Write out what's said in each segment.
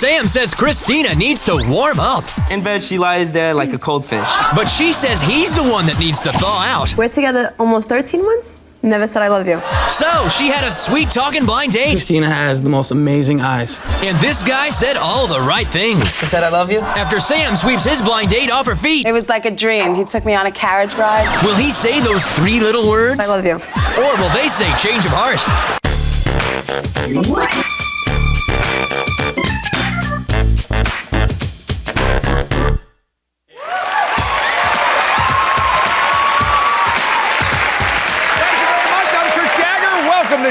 Sam says Christina needs to warm up. In bed, she lies there like a cold fish. But she says he's the one that needs to thaw out. We're together almost 13 months. Never said I love you. So she had a sweet talking blind date. Christina has the most amazing eyes. And this guy said all the right things. I said I love you? After Sam sweeps his blind date off her feet. It was like a dream. He took me on a carriage ride. Will he say those 3 little words? I love you. Or will they say change of heart?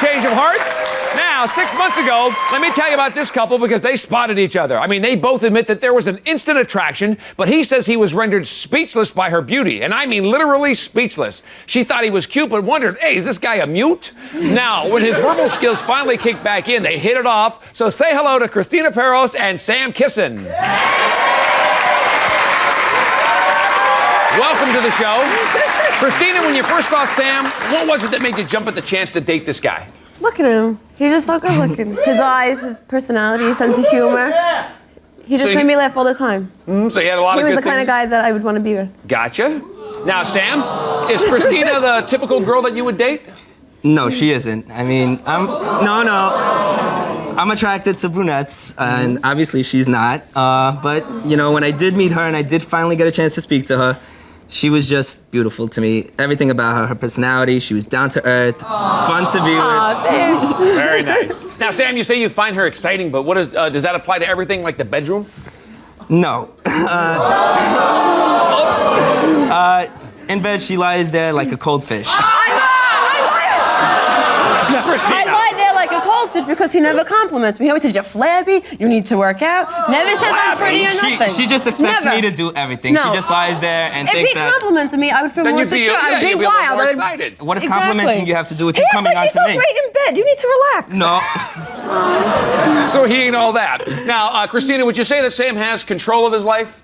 Change of heart. Now, 6 months ago, let me tell you about this couple because they spotted each other. I mean, they both admit that there was an instant attraction, but he says he was rendered speechless by her beauty. And I mean literally speechless. She thought he was cute, but wondered, hey, is this guy a mute? Now, when his verbal skills finally kicked back in, they hit it off. So say hello to Christina and Sam Kissin. Welcome to the show. Christina, when you first saw Sam, what was it that made you jump at the chance to date this guy? Look at him. He's just so good looking. His eyes, his personality, his sense of humor. He just made me laugh all the time. So he had a lot of good things? He was the kind of guy that I would want to be with. Gotcha. Now, Sam, is Christina the typical girl that you would date? No, she isn't. I mean, I'm attracted to brunettes, and obviously she's not. But, you know, when I did meet her and I did finally get a chance to speak to her, she was just beautiful to me. Everything about her personality, she was down to earth, fun to be with. Very nice. Now, Sam, you say you find her exciting, but what does that apply to everything like the bedroom? No. In bed, she lies there like a cold fish. I lie there like a cold fish because he never compliments me. He always says, you're flabby, you need to work out. Never says I'm pretty or nothing. She just expects me to do everything. No. She just lies there and thinks that... If he complimented me, I would feel more secure. I'd be wild. More excited. What does complimenting you have to do with you coming on to me? He's so great in bed. You need to relax. No. So he ain't all that. Now, Christina, would you say that Sam has control of his life?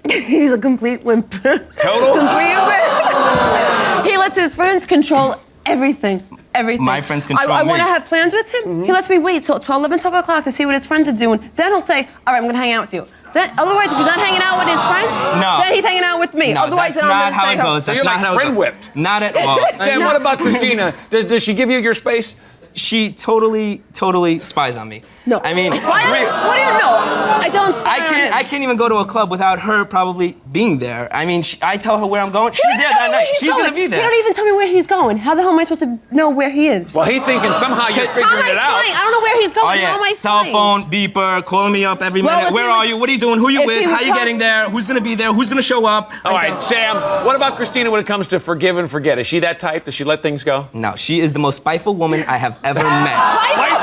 He's a complete wimp. Total? Complete wimp. He lets his friends control everything. Everything. My friends control I me. want to have plans with him. He lets me wait till 11, 12 o'clock to see what his friends are doing. Then he'll say, all right, I'm going to hang out with you. Then, otherwise, if he's not hanging out with his friends, then he's hanging out with me. No, otherwise, that's not how it goes. That's not how it goes. Friend whipped. Not at all. Sam, what about Christina? Does she give you your space? She totally spies on me. No. I mean, what do you know? I don't spy on him. I can't even go to a club without her probably being there. I mean, I tell her where I'm going. She's there that night. She's going to be there. You don't even tell me where he's going. How the hell am I supposed to know where he is? Well, he's thinking somehow you're figuring How am I it out. spying? I don't know where he's going. Oh, yeah. How am I Cell spying? phone, beeper, calling me up every minute. Where are you? What are you doing? Who are you with? How are you getting there? Who's going to be there? Who's going to show up? All right, Sam, what about Christina when it comes to forgive and forget? Is she that type? Does she let things go? No, she is the most spiteful woman I have ever met. Spiteful?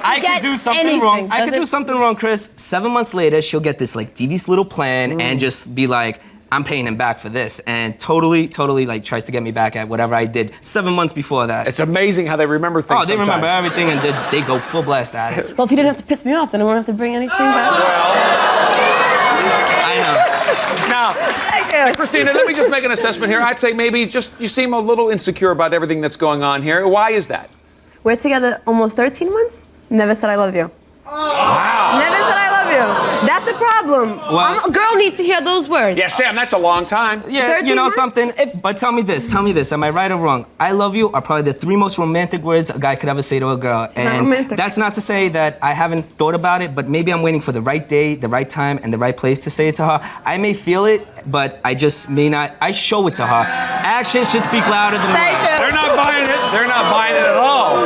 I could do something wrong. I could do something wrong, Chris. 7 months later, she'll get this like devious little plan and just be like, I'm paying him back for this, and totally like tries to get me back at whatever I did 7 months before that. It's amazing how they remember things. Oh, they remember everything and they go full blast at it. Well, if he didn't have to piss me off, then I won't have to bring anything back. I know. Now, hey, Christina, let me just make an assessment here. I'd say maybe just you seem a little insecure about everything that's going on here. Why is that? We're together almost 13 months. Never said I love you. Wow. Never said I love you. That's the problem. Well, a girl needs to hear those words. Yeah, Sam, that's a long time. Yeah, you know something? But tell me this, am I right or wrong? I love you are probably the 3 most romantic words a guy could ever say to a girl. And that's not to say that I haven't thought about it, but maybe I'm waiting for the right day, the right time, and the right place to say it to her. I may feel it, but I just may not. I show it to her. Actions should speak louder than words. They're not buying it. They're not buying it at all.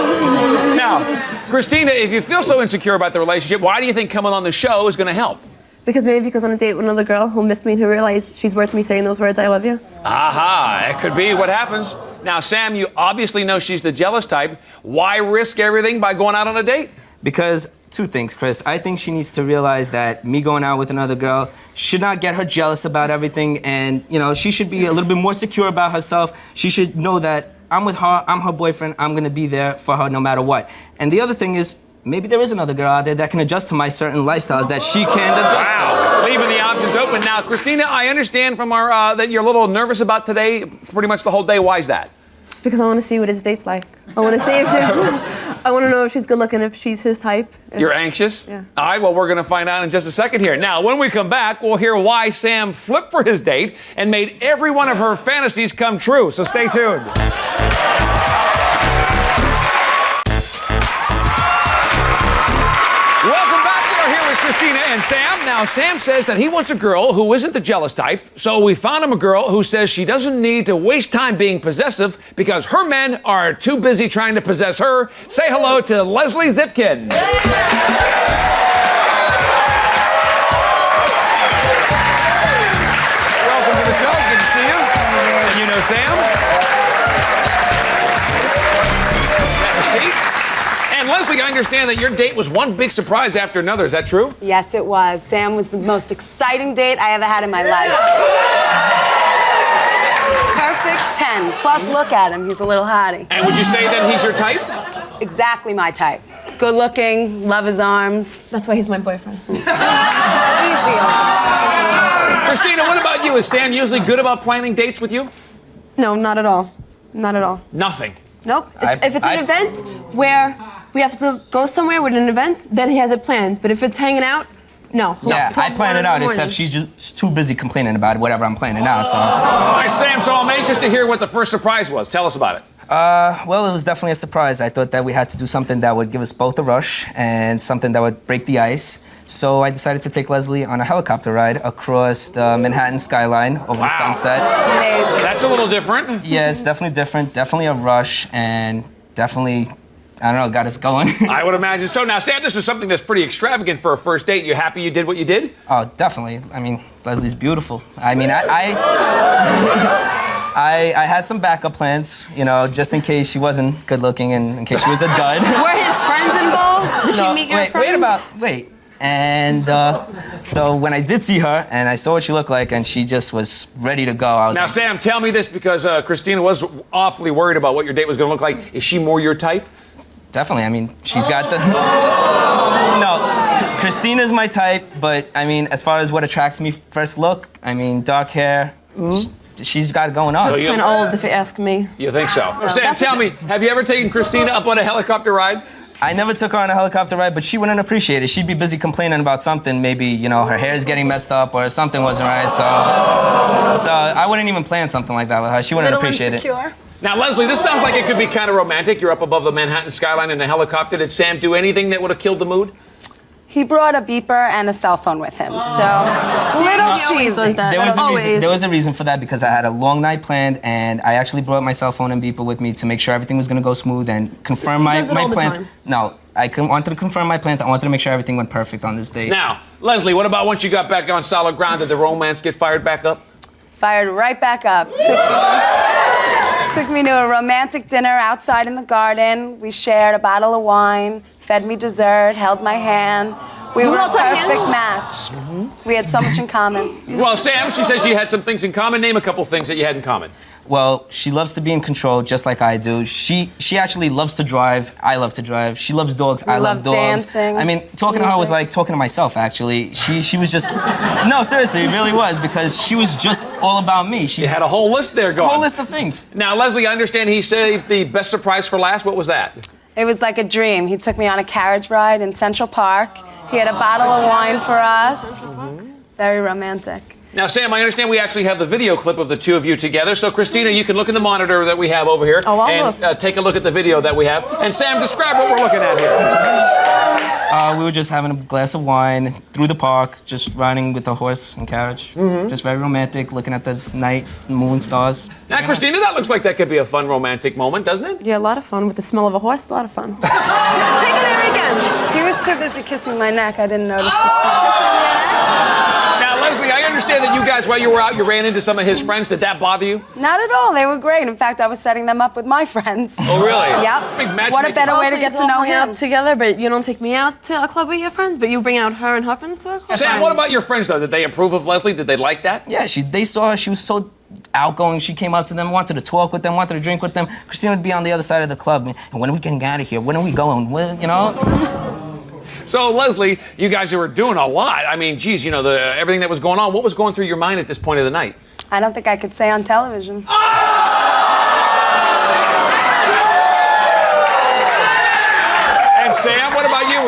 Now, Christina, if you feel so insecure about the relationship, why do you think coming on the show is going to help? Because maybe if he goes on a date with another girl who'll miss me and he'll realize she's worth me saying those words, I love you. Aha, it could be what happens. Now, Sam, you obviously know she's the jealous type. Why risk everything by going out on a date? Because 2 things, Chris. I think she needs to realize that me going out with another girl should not get her jealous about everything, and, you know, she should be a little bit more secure about herself. She should know that I'm with her, I'm her boyfriend, I'm gonna be there for her no matter what. And the other thing is, maybe there is another girl out there that can adjust to my certain lifestyles that she can't adjust to. Leaving the options open. Now, Christina, I understand from our that you're a little nervous about today, pretty much the whole day. Why is that? Because I want to see what his date's like. I want to see if she's... I want to know if she's good looking, if she's his type. You're anxious? Yeah. All right, well, we're going to find out in just a second here. Now, when we come back, we'll hear why Sam flipped for his date and made every one of her fantasies come true. So stay tuned. Welcome back. We're here with Christina and Sam. Now, Sam says that he wants a girl who isn't the jealous type, so we found him a girl who says she doesn't need to waste time being possessive because her men are too busy trying to possess her. Say hello to Leslie Zipkin. Welcome to the show. Good to see you. And you know Sam. Have a seat. And Leslie, I understand that your date was one big surprise after another. Is that true? Yes, it was. Sam was the most exciting date I ever had in my life. Perfect 10. Plus, look at him. He's a little hottie. And would you say then he's your type? Exactly my type. Good looking, love his arms. That's why he's my boyfriend. Easy. Christina, what about you? Is Sam usually good about planning dates with you? No, not at all. Not at all. Nothing. Nope. If it's an event where we have to go somewhere with an event, then he has it planned. But if it's hanging out, no. Yeah, I plan it out, except she's just too busy complaining about whatever I'm planning out, so. All right, Sam, so I'm anxious to hear what the first surprise was. Tell us about it. Well, it was definitely a surprise. I thought that we had to do something that would give us both a rush and something that would break the ice. So I decided to take Leslie on a helicopter ride across the Manhattan skyline over the sunset. That's a little different. Yeah, it's definitely different. Definitely a rush and definitely, I don't know, got us going. I would imagine so. Now, Sam, this is something that's pretty extravagant for a first date. You happy you did what you did? Oh, definitely. I mean, Leslie's beautiful. I mean, I had some backup plans, you know, just in case she wasn't good looking and in case she was a dud. Were his friends involved? Did she meet your friends? Wait. And so when I did see her and I saw what she looked like and she just was ready to go, I was Now, like, Sam, tell me this because Christina was awfully worried about what your date was going to look like. Is she more your type? definitely. I mean, she's got the... No, Christina's my type, but I mean, as far as what attracts me first look, I mean, dark hair, she's got it going on. Looks kind of old if you ask me. You think so? Sam, tell me, have you ever taken Christina up on a helicopter ride? I never took her on a helicopter ride, but she wouldn't appreciate it. She'd be busy complaining about something. Maybe, you know, her hair's getting messed up or something wasn't right. So I wouldn't even plan something like that with her. She wouldn't appreciate it. Now, Leslie, this sounds like it could be kind of romantic. You're up above the Manhattan skyline in a helicopter. Did Sam do anything that would have killed the mood? He brought a beeper and a cell phone with him, so a little cheesy. There was a reason for that because I had a long night planned and I actually brought my cell phone and beeper with me to make sure everything was going to go smooth and confirm my plans. No, I wanted to confirm my plans. I wanted to make sure everything went perfect on this date. Now, Leslie, what about once you got back on solid ground? Did the romance get fired back up? Fired right back up. Took me to a romantic dinner outside in the garden. We shared a bottle of wine, fed me dessert, held my hand. We were a perfect match. We had so much in common. Well, Sam, she says you had some things in common. Name a couple things that you had in common. Well, she loves to be in control just like I do. She actually loves to drive. I love to drive. She loves dogs. I love dogs. Dancing, I mean, talking to her was like talking to myself, actually. She was just... No, seriously, it really was because she was just all about me. She had a whole list there going. A whole list of things. Now, Leslie, I understand he saved the best surprise for last. What was that? It was like a dream. He took me on a carriage ride in Central Park. He had a bottle of wine for us. Very romantic. Now, Sam, I understand we actually have the video clip of the two of you together. So, Christina, you can look in the monitor that we have over here and take a look at the video that we have. And, Sam, describe what we're looking at here. We were just having a glass of wine through the park, just riding with the horse and carriage. Just very romantic, looking at the night, moon, stars. Now, Christina, that looks like that could be a fun romantic moment, doesn't it? Yeah, a lot of fun. With the smell of a horse, a lot of fun. Take it there again. He was too busy kissing my neck. I didn't notice the smell. Now, Leslie, I understand that you guys, while you were out, you ran into some of his friends. Did that bother you? Not at all. They were great. In fact, I was setting them up with my friends. Oh, really? Yep. Big matchmaking. What a better way to get to know him. Together, but you don't take me out to a club with your friends, but you bring out her and her friends to a club. Sam, what about your friends, though? Did they approve of Leslie? Did they like that? Yeah, they saw her. She was so outgoing. She came out to them, wanted to talk with them, wanted to drink with them. Christina would be on the other side of the club. And when are we getting out of here? When are we going? Well, you know? So, Leslie, you guys were doing a lot. I mean, geez, you know, everything that was going on. What was going through your mind at this point of the night? I don't think I could say on television.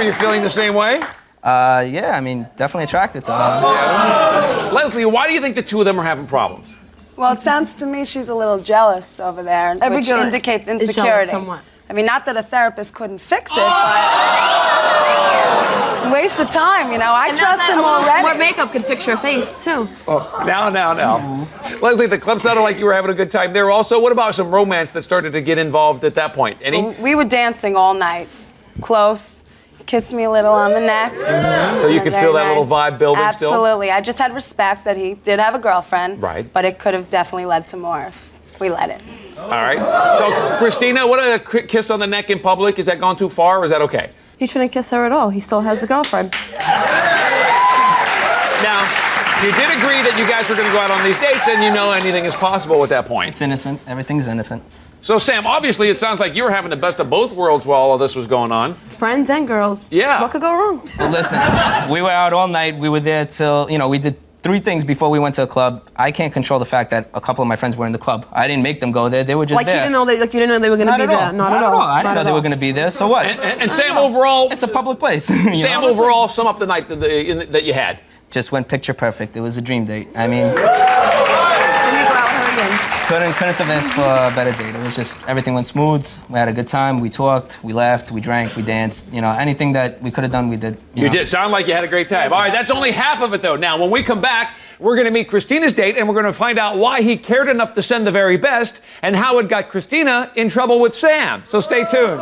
you feeling the same way? Yeah, I mean, definitely attracted to her. Leslie, why do you think the two of them are having problems? Well, it sounds to me she's a little jealous over there, which girl indicates is jealous insecurity. somewhat. I mean, not that a therapist couldn't fix it, but waste of time, you know. I trust him already. More makeup could fix your face, too. Oh, now. Leslie, the club sounded like you were having a good time there also. What about some romance that started to get involved at that point? Any? Well, we were dancing all night, close. Kissed me a little on the neck. So you could feel that little vibe building still? Absolutely. I just had respect that he did have a girlfriend. Right. But But it could have definitely led to more if we let it. All right. So, Christina, what a kiss on the neck in public? Is that gone too far or is that okay? He shouldn't kiss her at all. He still has a girlfriend. Now, you did agree that you guys were going to go out on these dates and you know anything is possible at that point. It's innocent. Everything's innocent. So, Sam, obviously it sounds like you were having the best of both worlds while all of this was going on. Friends and girls. Yeah. What could go wrong? Well, listen, we were out all night. We were there till, we did 3 things before we went to a club. I can't control the fact that a couple of my friends were in the club. I didn't make them go there. They were just there. You didn't know they were going to be there. Not at all. I didn't know they were going to be there. So what? And Sam, overall, It's a public place. Sam, overall, sum up the night that you had. Just went picture perfect. It was a dream date. I mean, Let me go out with her again. couldn't have asked for a better date. It was just, everything went smooth. We had a good time. We talked, we laughed, we drank, we danced. Anything that we could have done, we did. You did. Sound like you had a great time. All right, that's only half of it, though. Now, when we come back, we're going to meet Christina's date, and we're going to find out why he cared enough to send the very best and how it got Christina in trouble with Sam. So stay tuned.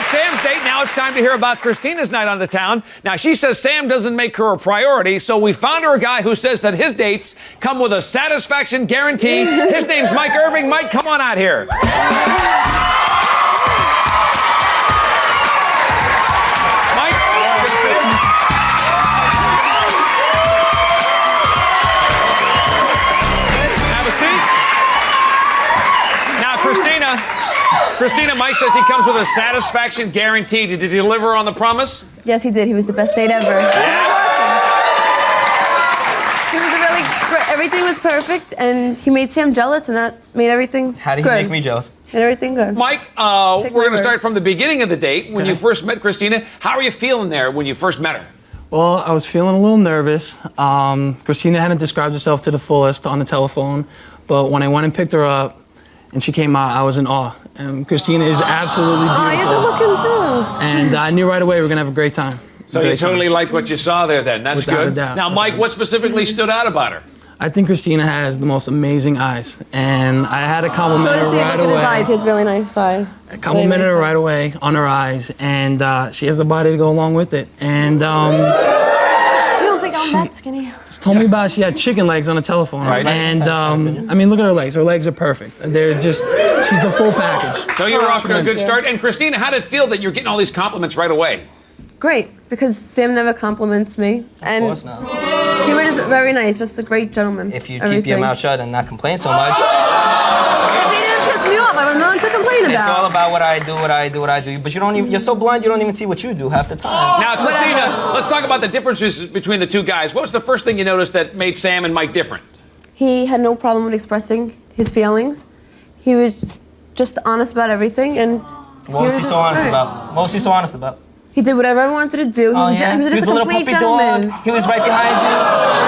Sam's date. Now it's time to hear about Christina's night on the town. Now, she says Sam doesn't make her a priority, so we found her a guy who says that his dates come with a satisfaction guarantee. His name's Mike Irving. Mike, come on out here. Mike, good to see you. Have a seat. Now, Christina, Mike says he comes with a satisfaction guarantee. Did he deliver on the promise? Yes, he did. He was the best date ever. Yeah. He was really great. Everything was perfect, and he made Sam jealous, and that made everything How did good. he make me jealous? Made everything good. Mike, we're going to start from the beginning of the date. When you first met Christina, how are you feeling there when you first met her? Well, I was feeling a little nervous. Christina hadn't described herself to the fullest on the telephone, but when I went and picked her up and she came out, I was in awe. And Christina is absolutely beautiful. Oh, you're good looking too. And I knew right away we were going to have a great time. So you totally liked what you saw there then. That's Without good. a doubt. Now, Mike, what specifically stood out about her? I think Christina has the most amazing eyes. And I had to compliment So her to see, right look at away. his eyes. He has really nice eyes. I complimented her right away on her eyes. And she has the body to go along with it. And You don't think I'm that skinny? told me about she had chicken legs on the telephone. Right. And I mean, look at her legs. Her legs are perfect. They're just, she's the full package. So you were off to a good start. And Christina, how did it feel that you're getting all these compliments right away? Great, because Sam never compliments me. Of course not. He was just very nice, just a great gentleman. If you keep your mouth shut and not complain so much. If he didn't piss me off, I have nothing to complain about. It's all about what I do. But you're so blind, you don't even see what you do half the time. Now, Christina, let's talk about the differences between the two guys. What was the first thing you noticed that made Sam and Mike different? He had no problem with expressing his feelings. He was just honest about everything, and What was he so honest about? He did whatever I wanted to do. He was just a little complete puppy gentleman. dog. He was right behind you.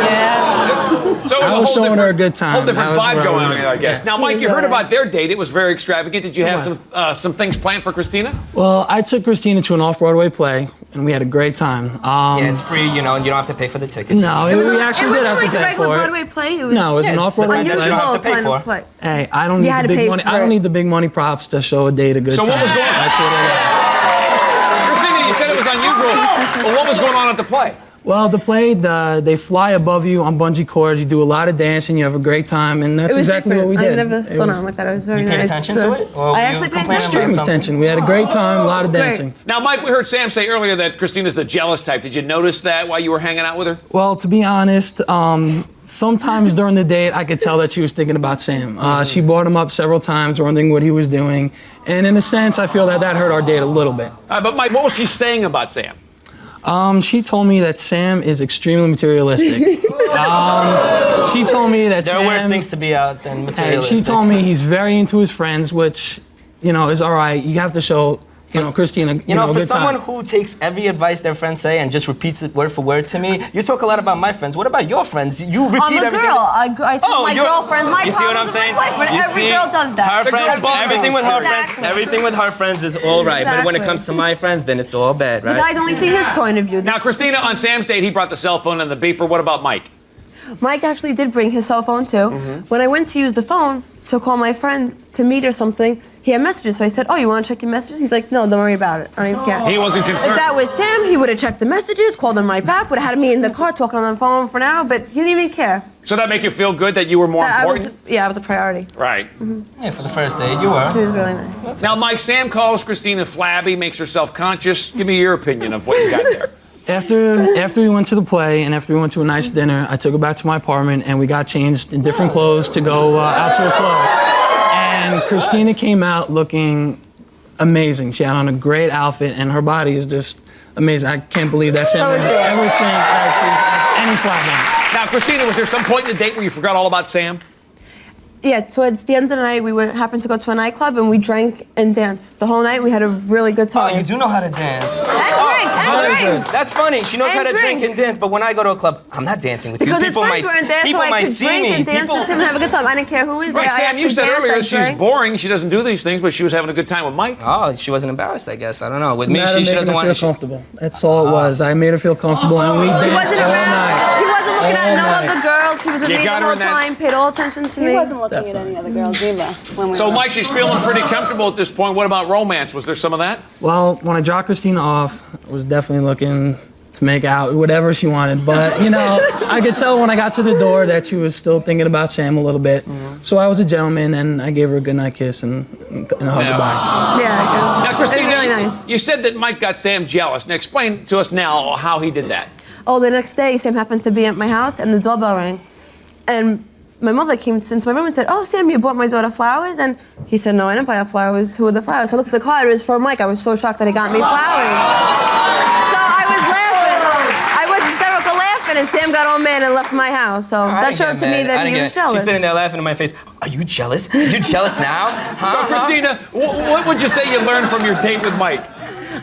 Yeah. So it I was showing her a good time. Whole different That was vibe going on, right. I guess. Now, Mike, you heard about their date. It was very extravagant. Did you have some things planned for Christina? Well, I took Christina to an off-Broadway play, and we had a great time. Yeah, it's free, and you don't have to pay for the tickets. No, we actually did have to pay for it. Broadway play. It was No, it was an off-Broadway unusual. play. You don't have to pay kind for. of play. Hey, I don't You need had the to big pay money. for I don't it. need the big money props to show a date a good So time. what was going on? That's what it is. Christina, you said it was unusual. Well, what was going on at the play? Well, the play, they fly above you on bungee cords. You do a lot of dancing. You have a great time, and that's It was exactly what we different. did. I never saw nothing like that. It was very You paid nice. attention to it? Or I were actually you paid complaining attention. about Extreme attention. We had a great time, a lot of dancing. Now, Mike, we heard Sam say earlier that Christina's the jealous type. Did you notice that while you were hanging out with her? Well, to be honest, sometimes during the date, I could tell that she was thinking about Sam. She brought him up several times, wondering what he was doing. And in a sense, I feel that hurt our date a little bit. But Mike, what was she saying about Sam? She told me that Sam is extremely materialistic. She told me that there are worse things to be out than materialistic. She told me he's very into his friends, which, you know, is all right. You have to show, Christina, for someone who takes every advice their friends say and just repeats it word for word to me, you talk a lot about my friends. What about your friends? You repeat I'm a everything. girl. I tell my girlfriends my You see what I'm problems saying? with my boyfriend. Every girl does that. Her friends, everything with her friends, Exactly. everything with her friends is all right. But when it comes to my friends, then it's all bad, right? The guys only see his point of view. Now, Christina, on Sam's date, he brought the cell phone and the beeper. What about Mike? Mike actually did bring his cell phone too. When I went to use the phone to call my friend to meet or something, he had messages. So I said, "Oh, you want to check your messages?" He's like, "No, don't worry about it. I don't even care." He wasn't concerned. If that was Sam, he would have checked the messages, called them right back, would have had me in the car talking on the phone for an hour, but he didn't even care. So that make you feel good that you were more important? I was a priority. Right. Yeah, for the first date, you were. He was really nice. Now, Mike, Sam calls Christina flabby, makes her self-conscious. Give me your opinion of what you got there. After we went to the play and after we went to a nice dinner, I took her back to my apartment and we got changed in different clothes to go out to a club. And Christina came out looking amazing. She had on a great outfit and her body is just amazing. I can't believe that Sam would ever think that she's any flat man. Now, Christina, was there some point in the date where you forgot all about Sam? Yeah, towards the end of the night, we happened to go to a nightclub and we drank and danced. The whole night, we had a really good time. Oh, you do know how to dance. And drink. That's funny. She knows how to drink and dance, but when I go to a club, I'm not dancing with you. Because his friends weren't there, so I could drink and dance with him and have a good time. I didn't care who was there. Right, Sam, you said earlier that she's boring. She doesn't do these things, but she was having a good time with Mike. Oh, she wasn't embarrassed, I guess. I don't know. With me, she doesn't want to feel comfortable. That's all it was. I made her feel comfortable, and we danced all night. He wasn't looking at no other girls. He was with me the whole time, paid all attention to me. He wasn't looking at any other girls either. So, Mike, she's feeling pretty comfortable at this point. What about romance? Was there some of that? Well, when I dropped Christina off, I was definitely looking to make out, whatever she wanted. But, I could tell when I got to the door that she was still thinking about Sam a little bit. So I was a gentleman, and I gave her a goodnight kiss and a hug goodbye. Yeah. Now, Christina, it was really nice. You said that Mike got Sam jealous. Now, explain to us now how he did that. Oh, the next day, Sam happened to be at my house, and the doorbell rang. And my mother came into my room and said, "Oh, Sam, you bought my daughter flowers?" And he said, "No, I didn't buy her flowers. Who are the flowers?" So I looked at the card. It was from Mike. I was so shocked that he got me flowers. So I was laughing. I was hysterical laughing, and Sam got all mad and left my house. So that showed to me that he was jealous. She's sitting there laughing in my face. Are you jealous? You jealous now? So, Christina, what would you say you learned from your date with Mike?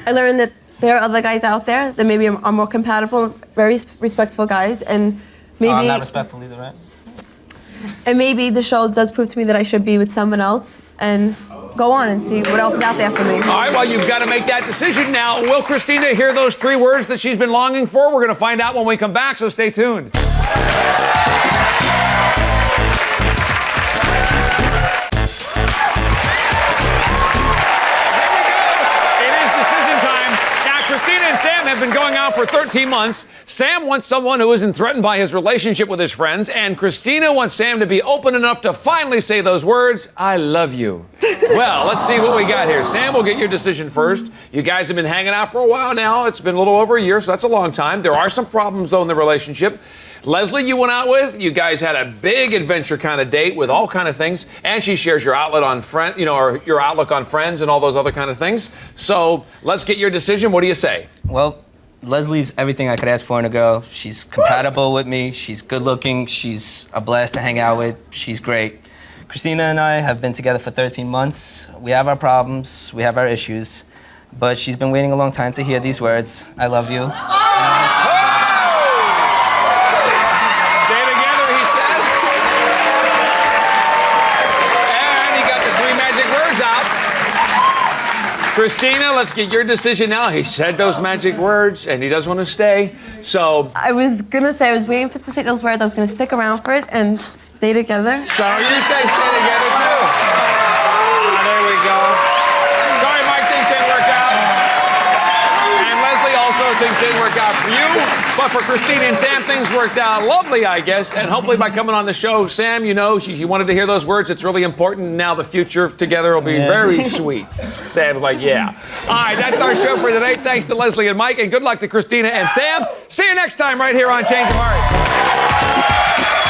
I learned that there are other guys out there that maybe are more compatible, very respectful guys, and maybe... I'm not respectful either, right? And maybe the show does prove to me that I should be with someone else and go on and see what else is out there for me. All right, well, you've got to make that decision now. Will Christina hear those 3 words that she's been longing for? We're going to find out when we come back, so stay tuned. Christina and Sam have been going out for 13 months. Sam wants someone who isn't threatened by his relationship with his friends, and Christina wants Sam to be open enough to finally say those words, "I love you." Well, let's see what we got here. Sam, we'll get your decision first. You guys have been hanging out for a while now. It's been a little over a year, so that's a long time. There are some problems, though, in the relationship. Leslie, you went out with. You guys had a big adventure kind of date with all kind of things, and she shares your outlet on or your outlook on friends and all those other kind of things. So let's get your decision. What do you say? Well, Leslie's everything I could ask for in a girl. She's compatible with me. She's good looking. She's a blast to hang out with. She's great. Christina and I have been together for 13 months. We have our problems. We have our issues. But she's been waiting a long time to hear these words. I love you. Christina, let's get your decision now. He said those magic words, and he does want to stay. So I was gonna say I was waiting for it to say those words. I was gonna stick around for it and stay together. So you say stay together too. There we go. Sorry, Mike, things didn't work out. And Leslie also, things didn't work out for you. But for Christina and Sam, things worked out lovely, I guess. And hopefully by coming on the show, Sam, she wanted to hear those words. It's really important. Now the future together will be very sweet. Sam's like, yeah. All right, that's our show for today. Thanks to Leslie and Mike, and good luck to Christina and Sam. See you next time right here on Change of Heart.